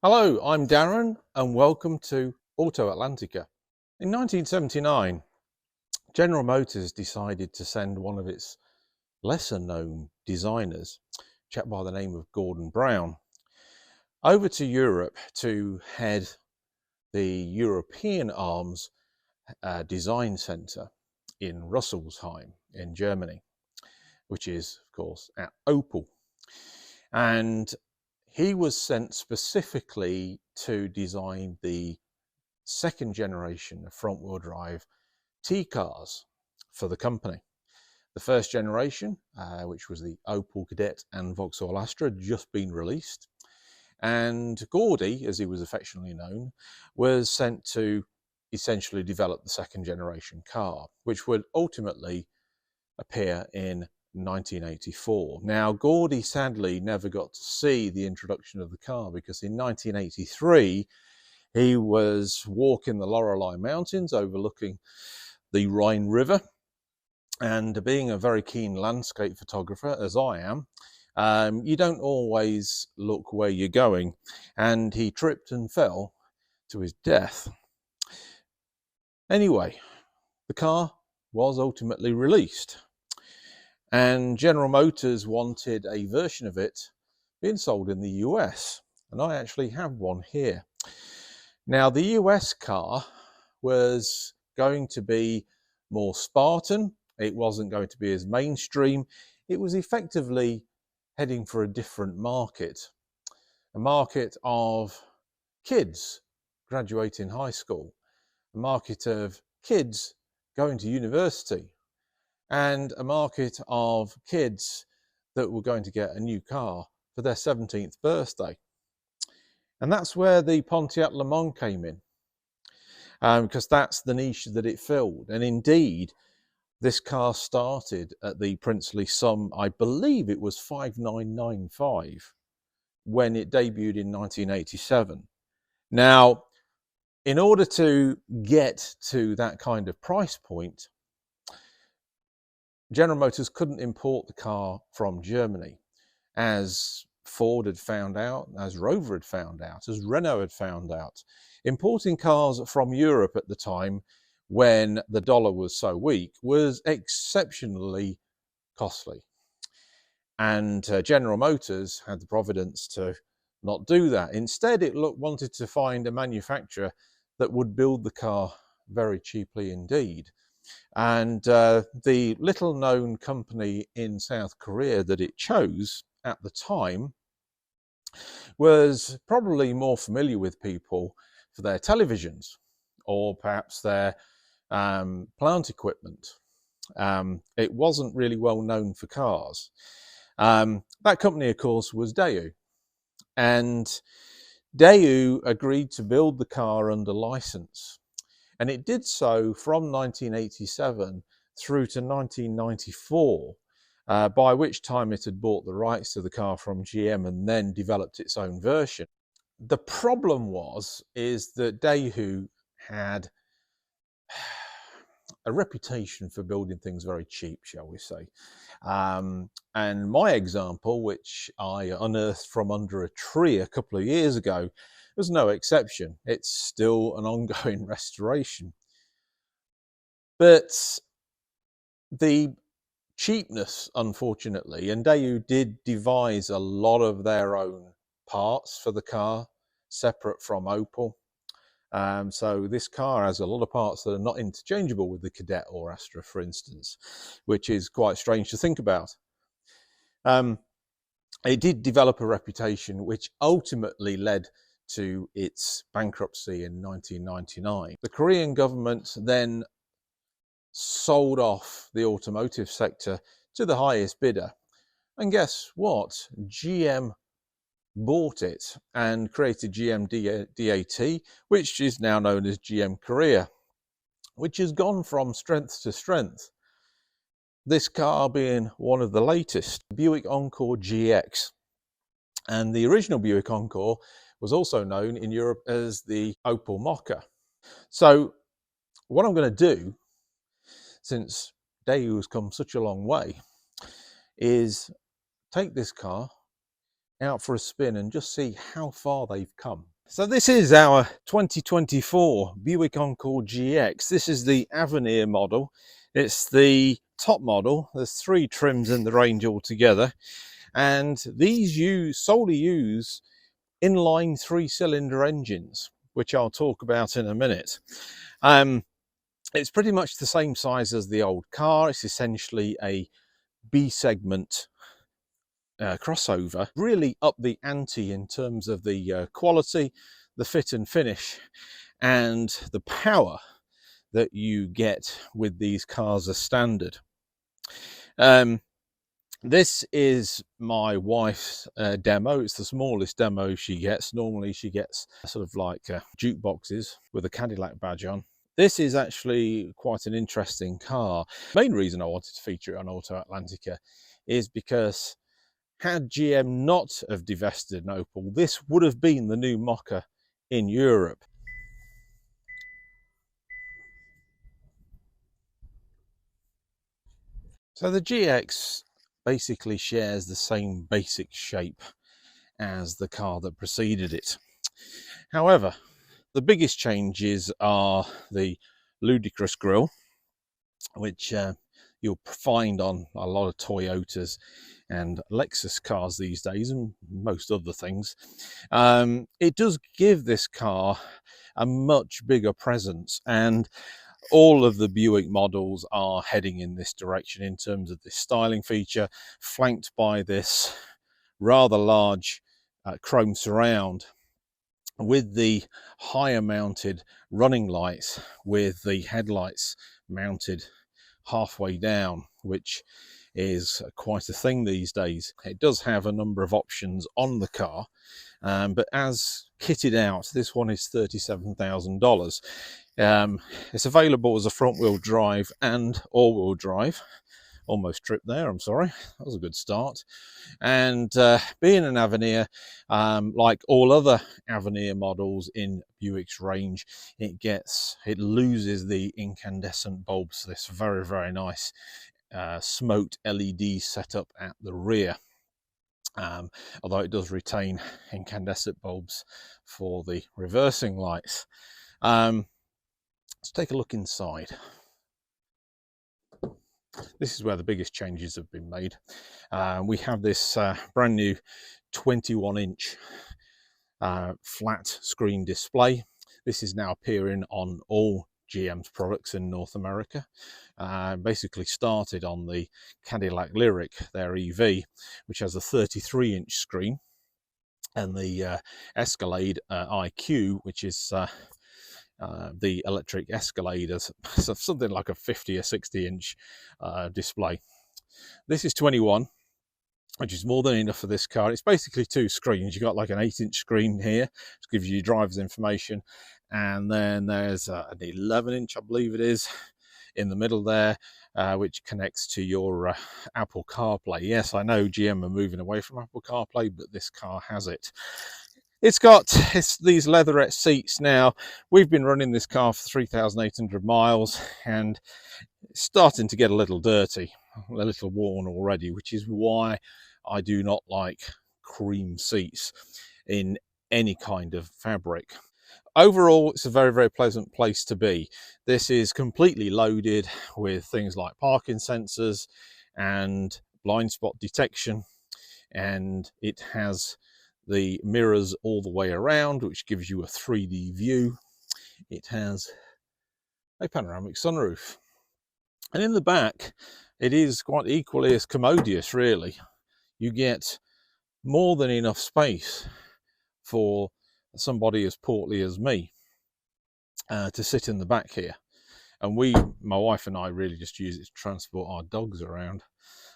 Hello, I'm Darren and welcome to Auto Atlantica. In 1979, General Motors decided to send one of its lesser known designers, a chap by the name of Gordon Brown, over to Europe to head the European Arms Design Centre in Rüsselsheim in Germany, which is, of course, at Opel. And he was sent specifically to design the second generation of front-wheel drive T-cars for the company. The first generation, which was the Opel Kadett and Vauxhall Astra, had just been released. And Gordy, as he was affectionately known, was sent to essentially develop the second generation car, which would ultimately appear in 1984. Now, Gordy sadly never got to see the introduction of the car because in 1983, he was walking the Lorelei Mountains overlooking the Rhine River. And being a very keen landscape photographer, as I am, you don't always look where you're going. And he tripped and fell to his death. Anyway, the car was ultimately released. And General Motors wanted a version of it being sold in the US. And I actually have one here. Now, the US car was going to be more Spartan. It wasn't going to be as mainstream. It was effectively heading for a different market, a market of kids graduating high school, a market of kids going to university, and a market of kids that were going to get a new car for their 17th birthday. And that's where the Pontiac LeMans came in, because that's the niche that it filled. And indeed, this car started at the princely sum, I believe it was $5,995 when it debuted in 1987. Now, in order to get to that kind of price point, General Motors couldn't import the car from Germany, as Ford had found out, as Rover had found out, as Renault had found out. Importing cars from Europe at the time, when the dollar was so weak, was exceptionally costly. And General Motors had the providence to not do that. Instead, it wanted to find a manufacturer that would build the car very cheaply indeed. And the little known company in South Korea that it chose at the time was probably more familiar with people for their televisions or perhaps their plant equipment. It wasn't really well known for cars. That company, of course, was Daewoo. And Daewoo agreed to build the car under license. And it did so from 1987 through to 1994, by which time it had bought the rights to the car from GM and then developed its own version. The problem is that Daewoo had a reputation for building things very cheap, shall we say. And my example, which I unearthed from under a tree a couple of years ago, was no exception. It's still an ongoing restoration. But the cheapness, unfortunately, and Daewoo did devise a lot of their own parts for the car, separate from Opel. So this car has a lot of parts that are not interchangeable with the Kadett or Astra, for instance, which is quite strange to think about. It did develop a reputation which ultimately led to its bankruptcy in 1999. The Korean government then sold off the automotive sector to the highest bidder. And guess what? GM bought it and created GM-DAT, which is now known as GM Korea, which has gone from strength to strength. This car being one of the latest, Buick Encore GX. And the original Buick Encore was also known in Europe as the Opel Mokka. So what I'm going to do, since Daewoo has come such a long way, is take this car out for a spin and just see how far they've come. So this is our 2024 Buick Encore GX. This is the Avenir model. It's the top model. There's 3 trims in the range altogether, and these solely use inline 3-cylinder engines, which I'll talk about in a minute. It's pretty much the same size as the old car. It's essentially a B segment crossover. Really up the ante in terms of the quality, the fit and finish, and the power that you get with these cars as standard. This is my wife's demo. It's the smallest demo she gets. Normally she gets sort of like jukeboxes with a Cadillac badge on. This is actually quite an interesting car. The main reason I wanted to feature it on Auto Atlantica is because had GM not have divested an Opel, this would have been the new Mokka in Europe. So the GX basically shares the same basic shape as the car that preceded it. However, the biggest changes are the ludicrous grille, which you'll find on a lot of Toyotas and Lexus cars these days, and most other things. It does give this car a much bigger presence, and all of the Buick models are heading in this direction in terms of this styling feature, flanked by this rather large chrome surround with the higher mounted running lights, with the headlights mounted halfway down, which is quite a thing these days. It does have a number of options on the car, but as kitted out, this one is $37,000. It's available as a front wheel drive and all wheel drive. Almost tripped there, I'm sorry. That was a good start. And being an Avenir, like all other Avenir models in Buick's range, it loses the incandescent bulbs. This very, very nice smoked LED setup at the rear. Although it does retain incandescent bulbs for the reversing lights. Let's take a look inside. This is where the biggest changes have been made. We have this brand new 21-inch flat screen display. This is now appearing on all GM's products in North America. Basically started on the Cadillac Lyriq, their EV, which has a 33-inch screen, and the Escalade IQ, which is the electric Escalade, as something like a 50 or 60-inch display. This is 21, which is more than enough for this car. It's basically 2 screens. You've got like an 8-inch screen here, which gives you your driver's information, and then there's an 11-inch, I believe it is, in the middle there, which connects to your Apple CarPlay. Yes, I know GM are moving away from Apple CarPlay, but this car has it. It's got these leatherette seats. Now, we've been running this car for 3,800 miles, and it's starting to get a little dirty, a little worn already, which is why I do not like cream seats in any kind of fabric. Overall, it's a very, very pleasant place to be. This is completely loaded with things like parking sensors and blind spot detection, and it has the mirrors all the way around, which gives you a 3D view. It has a panoramic sunroof, and in the back it is quite equally as commodious, really. You get more than enough space for somebody as portly as me to sit in the back here, and my wife and I really just use it to transport our dogs around.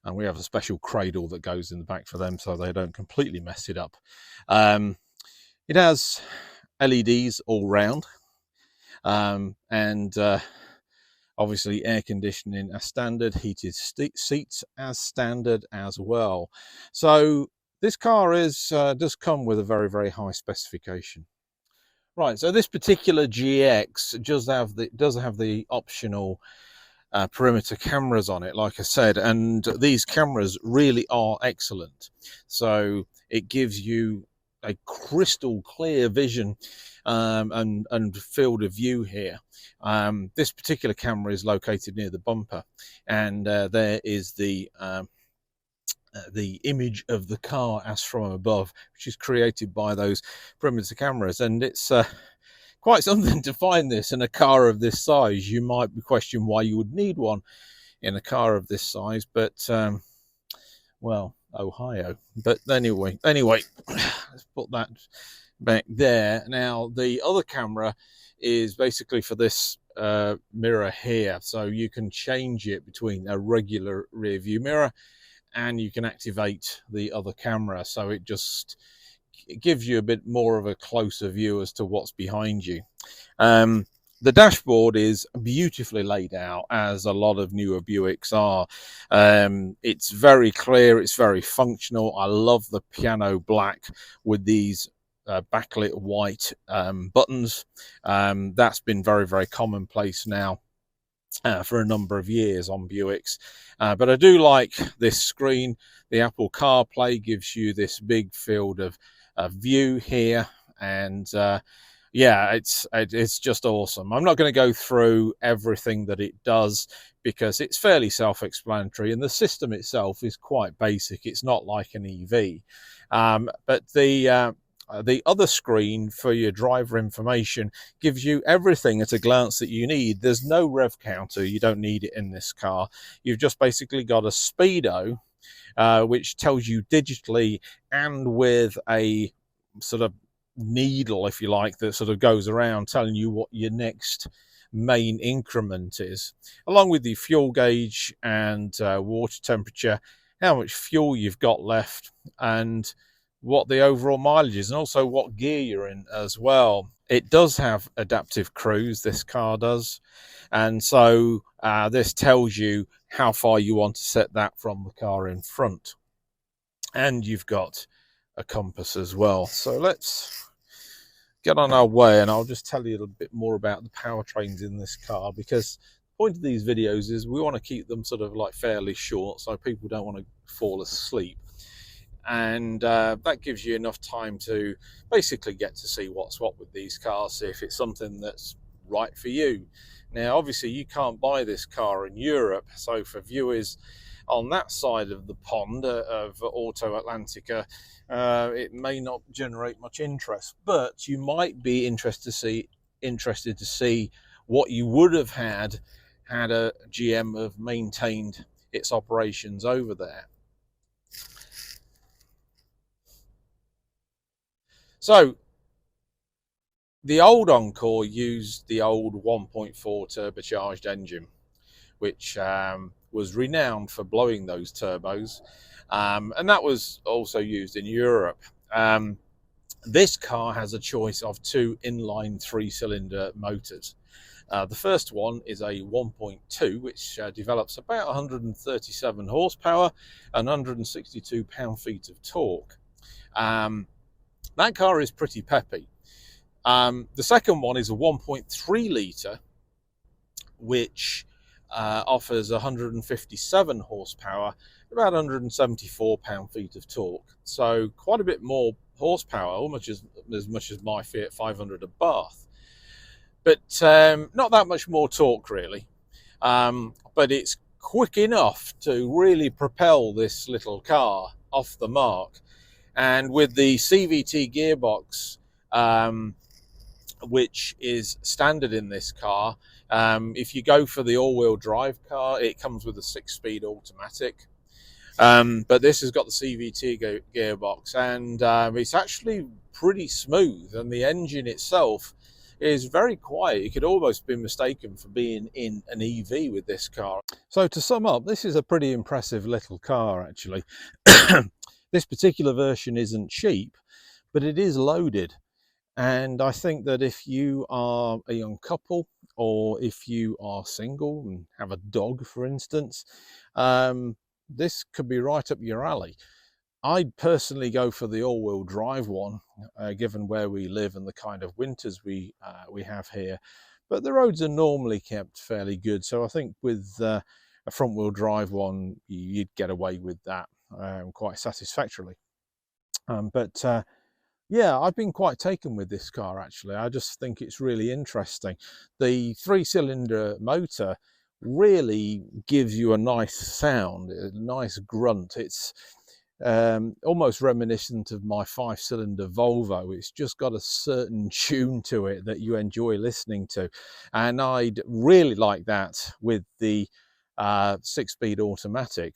And we have a special cradle that goes in the back for them so they don't completely mess it up. It has LEDs all round, and obviously air conditioning as standard, heated seats as standard as well. So this car does come with a very, very high specification. Right, so this particular GX does have the optional perimeter cameras on it, like I said, and these cameras really are excellent. So it gives you a crystal clear vision and field of view here. This particular camera is located near the bumper, and there is the image of the car as from above, which is created by those perimeter cameras. And it's quite something to find this in a car of this size. You might question why you would need one in a car of this size, but well, Ohio. But anyway, let's put that back there. Now, the other camera is basically for this mirror here, so you can change it between a regular rear view mirror and you can activate the other camera, so it just gives you a bit more of a closer view as to what's behind you. The dashboard is beautifully laid out, as a lot of newer Buicks are. It's very clear, it's very functional. I love the piano black with these backlit white buttons. That's been very, very commonplace now for a number of years on Buicks. But I do like this screen. The Apple CarPlay gives you this big field of view here, and yeah, it's just awesome. I'm not going to go through everything that it does because it's fairly self-explanatory, and the system itself is quite basic. It's not like an EV. But the other screen for your driver information gives you everything at a glance that you need. There's no rev counter. You don't need it in this car. You've just basically got a speedo, which tells you digitally and with a sort of needle, if you like, that sort of goes around telling you what your next main increment is, along with the fuel gauge and water temperature, how much fuel you've got left, and what the overall mileage is, and also what gear you're in as well. It does have adaptive cruise, this car does, and so this tells you how far you want to set that from the car in front. And you've got a compass as well. So let's get on our way, and I'll just tell you a little bit more about the powertrains in this car, because the point of these videos is we want to keep them sort of like fairly short so people don't want to fall asleep. And that gives you enough time to basically get to see what's what with these cars, see if it's something that's right for you. Now, obviously, you can't buy this car in Europe, so for viewers on that side of the pond of Auto Atlantica, it may not generate much interest, but you might be interested to see what you would have had a GM have maintained its operations over there. So the old Encore used the old 1.4 turbocharged engine, which was renowned for blowing those turbos, and that was also used in Europe. This car has a choice of two inline 3-cylinder motors. The first one is a 1.2, which develops about 137 horsepower and 162 pound-feet of torque. That car is pretty peppy. The second one is a 1.3 litre, which offers 157 horsepower, about 174 pound-feet of torque. So quite a bit more horsepower, almost as much as my Fiat 500 at Bath. But not that much more torque, really. But it's quick enough to really propel this little car off the mark. And with the CVT gearbox, which is standard in this car, if you go for the all-wheel drive car, it comes with a 6-speed automatic. But this has got the CVT gearbox, and it's actually pretty smooth, and the engine itself is very quiet. You could almost be mistaken for being in an EV with this car. So to sum up, this is a pretty impressive little car, actually. This particular version isn't cheap, but it is loaded. And I think that if you are a young couple, or if you are single and have a dog, for instance, this could be right up your alley. I'd personally go for the all-wheel drive one, given where we live and the kind of winters we have here. But the roads are normally kept fairly good, so I think with a front-wheel drive one, you'd get away with that quite satisfactorily. But Yeah, I've been quite taken with this car actually. I just think it's really interesting. The 3-cylinder motor really gives you a nice sound, a nice grunt. It's almost reminiscent of my 5-cylinder Volvo. It's just got a certain tune to it that you enjoy listening to. And I'd really like that with the 6-speed automatic,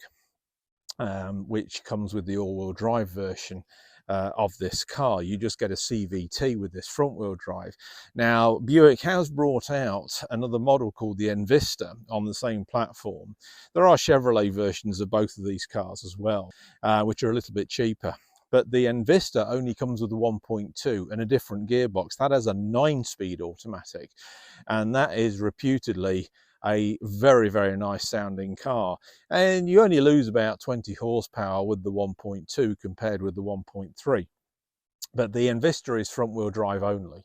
which comes with the all-wheel drive version of this car. You just get a CVT with this front-wheel drive. Now, Buick has brought out another model called the Envista on the same platform. There are Chevrolet versions of both of these cars as well, which are a little bit cheaper. But the Envista only comes with a 1.2 and a different gearbox. That has a 9-speed automatic, and that is reputedly a very, very nice sounding car. And you only lose about 20 horsepower with the 1.2 compared with the 1.3. But the Envista is front wheel drive only.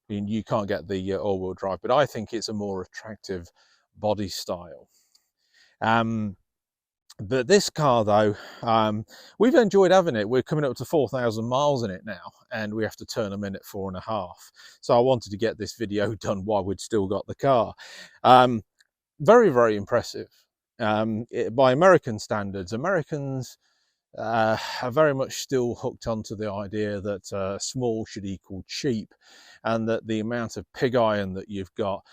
You can't get the all wheel drive, but I think it's a more attractive body style. But this car though, we've enjoyed having it. We're coming up to 4,000 miles in it now, and we have to turn them in at 4.5. So I wanted to get this video done while we'd still got the car. Very, very impressive. By American standards, Americans are very much still hooked onto the idea that small should equal cheap, and that the amount of pig iron that you've got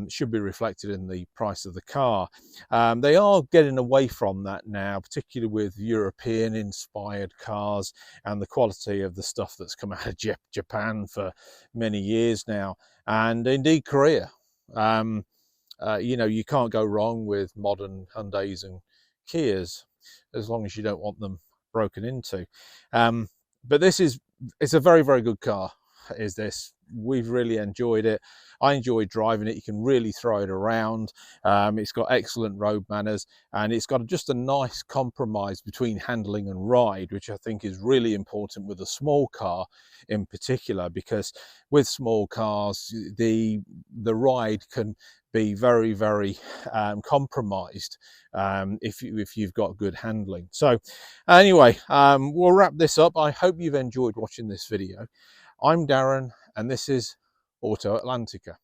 should be reflected in the price of the car. They are getting away from that now, particularly with European inspired cars and the quality of the stuff that's come out of Japan for many years now, and indeed Korea. You know, you can't go wrong with modern Hyundais and Kias, as long as you don't want them broken into. But it's a very, very good car, is this. We've really enjoyed it. I enjoyed driving it. You can really throw it around. It's got excellent road manners, and it's got just a nice compromise between handling and ride, which I think is really important with a small car in particular, because with small cars, the ride can be very, very compromised if you've got good handling. So anyway, we'll wrap this up. I hope you've enjoyed watching this video. I'm Darren, and this is Auto Atlantica.